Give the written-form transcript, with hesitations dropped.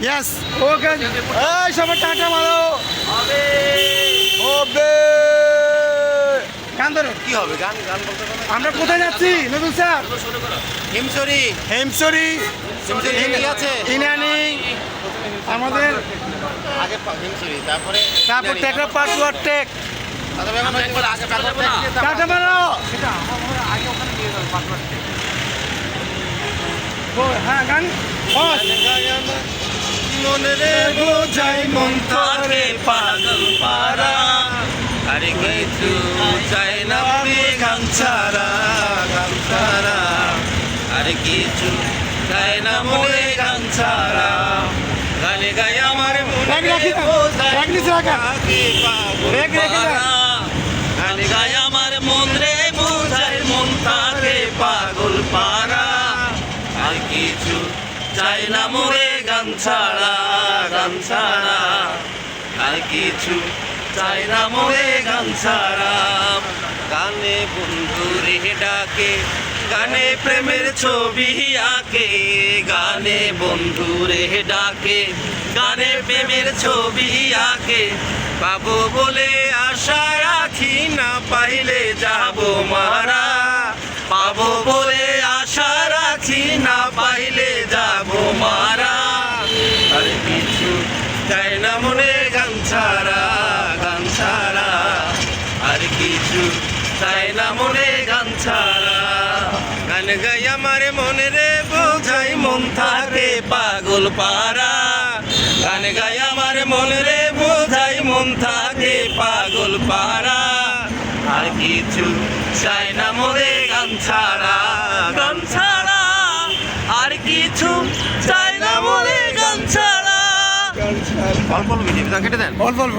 Yes okay এই সবাই tata মারো হবে হবে গান ধরো কি হবে গান গান বলতে পারো আমরা কোথায় যাচ্ছি নতুন স্যার হিমসরি হেমসরি হিমসরি কি আছে ইনানি আমাদের আগে হিমসরি তারপরে তারপর টেকরা পাসওয়ার্ড টেক তারপরে আমরা একবার আগে টাটা মারো হ্যাঁ গান বস মনে রে বোঝাই মন থাকে পাগল পারা আরে কিছু চাই না গান ছাড়া আরে কিছু চাই না মনে গান ছাড়া গানে গাই আমার ব্যাগ রাখি না, ব্যাগ নিচে রাখা। ব্যাগ রেখে দাও। গানে গাই আমার মন রে বোঝাই মন থাকে পাগল পারা আর কিছু চাই না মনে গান ছাড়া আর কিছু চাই না মনে গান ছাড়া গানে বন্ধু রে ডাকে গানে প্রেমের ছবি আঁকে গানে বন্ধু রে ডাকে গানে প্রেমের ছবি আঁকে পাবো বলে আশা রাখি না পাইলে যাবো মারা পাবো বলে আশা রাখি না পাইলে যাবো মারা আর কিছু চাই না মনে গান ছাড়া আর কিছু চাই না মনে গান ছাড়া গান গাই আমার মনে রে বোঝাই মন থাকে পাগল পারা গান গাই আমার মনে রে বোঝাই মন থাকে পাগল পারা আর কিছু চাই না মনে গান ছাড়া আর কিছু চাই না মনে গান ছাড়া অল্প অল্প কেটে দেন অল্প অল্প